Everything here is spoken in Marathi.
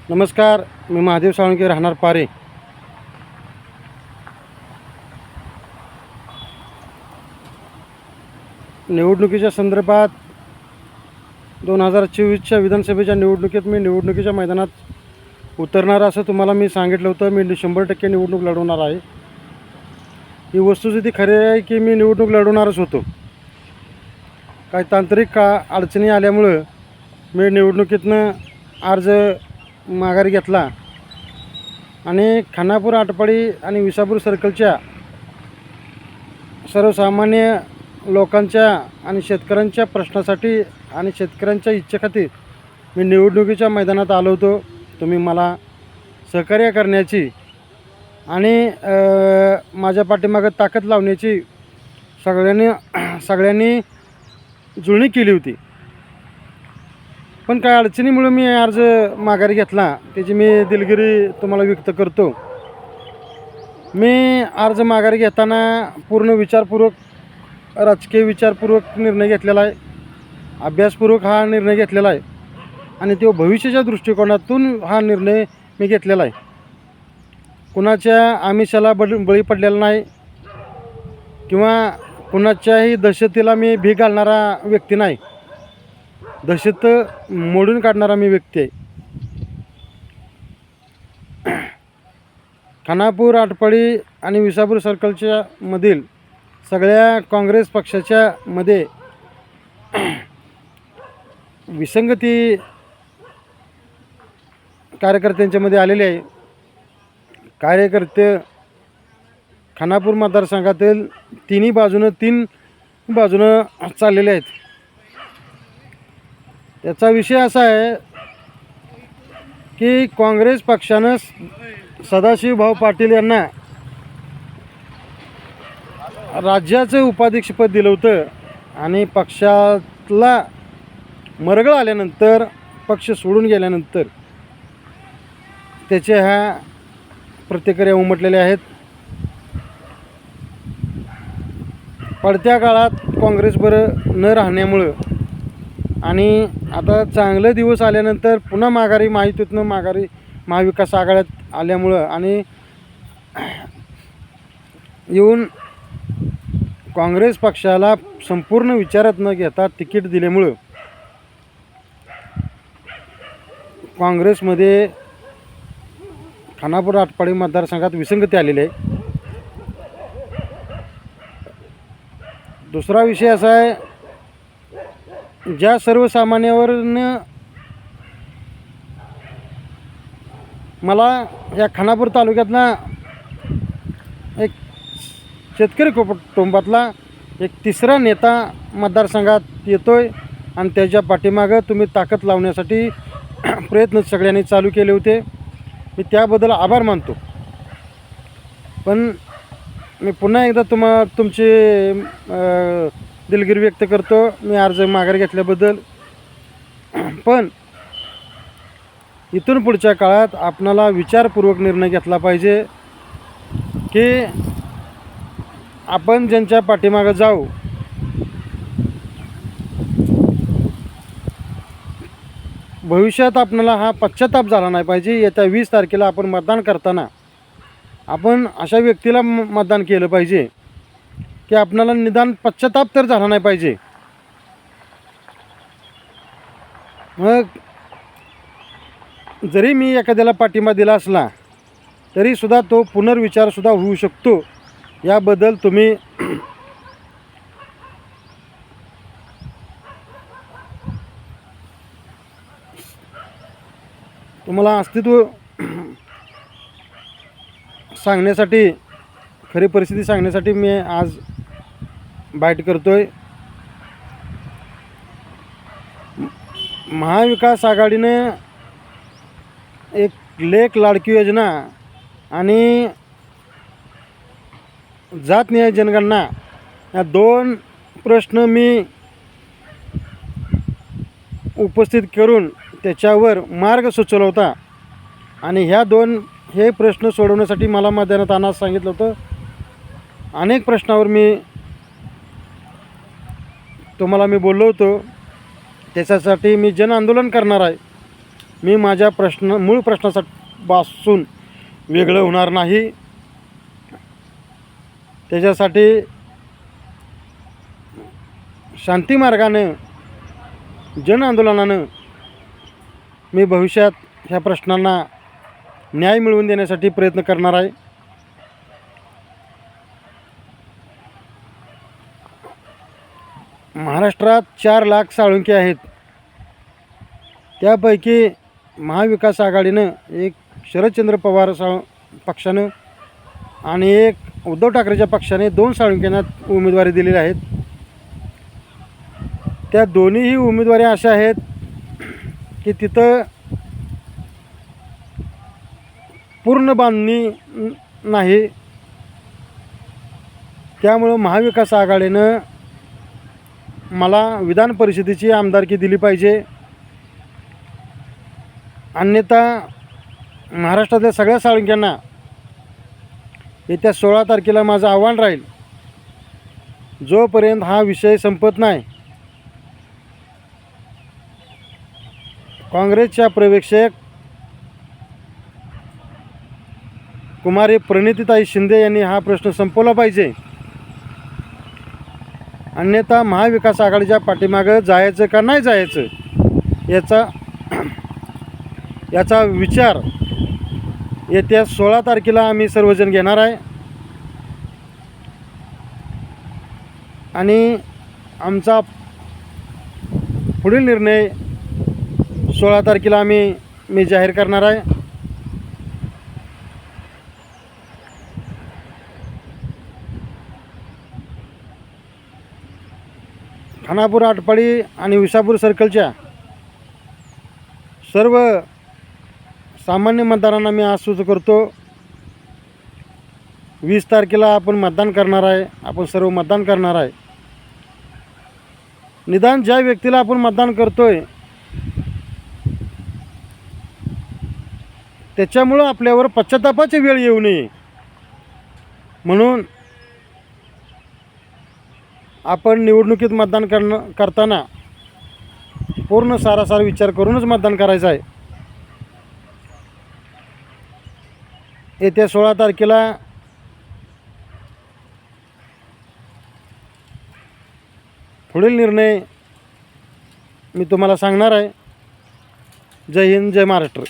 नमस्कार, मी महादेव साळुंके, राहणार पारे. निवडणुकीच्या संदर्भात 2024च्या विधानसभेच्या निवडणुकीत मी निवडणुकीच्या मैदानात उतरणार असं तुम्हाला मी सांगितलं होतं. मी 100% निवडणूक लढवणार आहे. ही वस्तुस्थिती खरी आहे की मी निवडणूक लढवणारच होतो. काही तांत्रिक अडचणी आल्यामुळं मी निवडणुकीतनं अर्ज माघारी घेतला आणि खानापूर, आटपाडी आणि विसापूर सर्कलच्या सर्वसामान्य लोकांच्या आणि शेतकऱ्यांच्या प्रश्नासाठी आणि शेतकऱ्यांच्या इच्छेखातीर मी निवडणुकीच्या मैदानात आलो होतो. तुम्ही मला सहकार्य करण्याची आणि माझ्या पाठीमागं ताकद लावण्याची सगळ्यांनी जुळणी केली होती. पण काय अडचणीमुळे मी अर्ज माघारी घेतला, त्याची मी दिलगिरी तुम्हाला व्यक्त करतो. मी अर्ज माघारी घेताना पूर्ण विचारपूर्वक, राजकीय विचारपूर्वक निर्णय घेतलेला आहे. अभ्यासपूर्वक हा निर्णय घेतलेला आहे आणि तो भविष्याच्या दृष्टिकोनातून हा निर्णय मी घेतलेला आहे. कुणाच्या आमिषाला बळी पडलेला नाही किंवा कुणाच्याही दहशतीला मी भीक घालणारा व्यक्ती नाही. दहशत मोडून काढणारा मी व्यक्ती आहे. खानापूर, आटपाडी आणि विसापूर सर्कलच्या मधील सगळ्या काँग्रेस पक्षाच्या मध्ये विसंगती कार्यकर्त्यांच्यामध्ये आलेली आहे. कार्यकर्ते खानापूर मतदारसंघातील तीन बाजूनं चाललेले आहेत. याचा विषय असा आहे की काँग्रेस पक्षानं सदाशिवभाऊ पाटील यांना राज्याचं उपाध्यक्षपद दिलं होतं आणि पक्षाला मरगळ आल्यानंतर, पक्ष सोडून गेल्यानंतर त्याच्या ह्या प्रतिक्रिया उमटलेल्या आहेत. पडत्या काळात काँग्रेसबरोबर न राहण्यामुळं आणि आता चांगले दिवस आल्यानंतर पुन्हा माघारी महायुतीतनं माघारी महाविकास आघाड्यात आल्यामुळं आणि येऊन काँग्रेस पक्षाला संपूर्ण विचारात न घेता तिकीट दिल्यामुळं काँग्रेसमध्ये खानापूर, आटपाडी मतदारसंघात विसंगती आलेली आहे. दुसरा विषय असा आहे, ज्या सर्वसामान्यावरनं मला या खानापूर तालुक्यातला एक शेतकरी कुटुंबातला एक तिसरा नेता मतदारसंघात येतोय आणि त्याच्या पाठीमागं तुम्ही ताकद लावण्यासाठी प्रयत्न सगळ्यांनी चालू केले होते. मी त्याबद्दल आभार मानतो. पण मी पुन्हा एकदा तुमची दिलगिरी व्यक्त करतो मी अर्ज माघारी घेतल्याबद्दल. पण इथून पुढच्या काळात आपणाला विचारपूर्वक निर्णय घेतला पाहिजे की आपण ज्यांच्या पाठीमागं जाऊ, भविष्यात आपणाला हा पश्चाताप झाला नाही पाहिजे. येत्या 20 तारखेला आपण मतदान करताना आपण अशा व्यक्तीला मतदान केलं पाहिजे की आपणाला निदान पश्चाताप तर झाला नाही पाहिजे. मग जरी मी एखाद्याला पाठिंबा दिला असला तरीसुद्धा तो पुनर्विचारसुद्धा होऊ शकतो. याबद्दल तुम्हाला अस्तित्व सांगण्यासाठी, खरी परिस्थिती सांगण्यासाठी मी आज बाईट करतोय. महाविकास आघाडीनं एक लेक लाडकी योजना आणि जातनिहाय जनगणना या 2 प्रश्न मी उपस्थित करून त्याच्यावर मार्ग सुचवला होता आणि हे प्रश्न सोडवण्यासाठी मला मैदानात आणण्यास सांगितलं होतं. अनेक प्रश्नावर तुम्हाला मी बोललो होतो. त्याच्यासाठी मी जन आंदोलन करणार आहे. मी माझ्या मूळ प्रश्नापासून वेगळं होणार नाही. त्याच्यासाठी शांती मार्गानं जन आंदोलनानं मी भविष्यात ह्या प्रश्नांना न्याय मिळवून देण्यासाठी प्रयत्न करणार आहे. महाराष्ट्रात 4 लाख साळुंखे आहेत. त्यापैकी महाविकास आघाडीनं एक शरदचंद्र पवार पक्षानं आणि एक उद्धव ठाकरेच्या पक्षाने 2 साळुंख्यांना उमेदवारी दिलेली आहेत. त्या दोन्हीही उमेदवारी अशा आहेत की तिथं पूर्ण बांधणी नाही. त्यामुळं महाविकास आघाडीनं मला विधान परिषदेची आमदारकी दिली पाहिजे. अन्यथा महाराष्ट्रातल्या सगळ्या साळुंख्यांना येत्या 16 तारखेला माझं आव्हान राहील, जोपर्यंत हा विषय संपत नाही काँग्रेसच्या पर्यवेक्षक कुमारी प्रणितीताई शिंदे यांनी हा प्रश्न संपवला पाहिजे. अन्यथा महाविकास आघाडीच्या पाठीमागं जायचं का नाही जायचं याचा विचार येत्या 16 तारखेला आम्ही सर्वजण घेणार आहे. आणि आमचा पुढील निर्णय 16 तारखेला मी जाहीर करणार आहे. खानापूर, आटपाडी आणि विसापूर सर्कलच्या सर्व सामान्य मतदारांना मी आश्वस्त करतो, 20 तारखेला आपण मतदान करणार आहे. आपण सर्व मतदान करणार आहे. निदान ज्या व्यक्तीला आपण मतदान करतोय त्याच्यामुळं आपल्यावर पश्चातापाची वेळ येऊ नये म्हणून आपण निवडणुकीत मतदान करताना पूर्ण सारासार विचार करूनच मतदान करायचं आहे. येत्या 16 तारखेला पुढील निर्णय मी तुम्हाला सांगणार आहे. जय हिंद, जय महाराष्ट्र.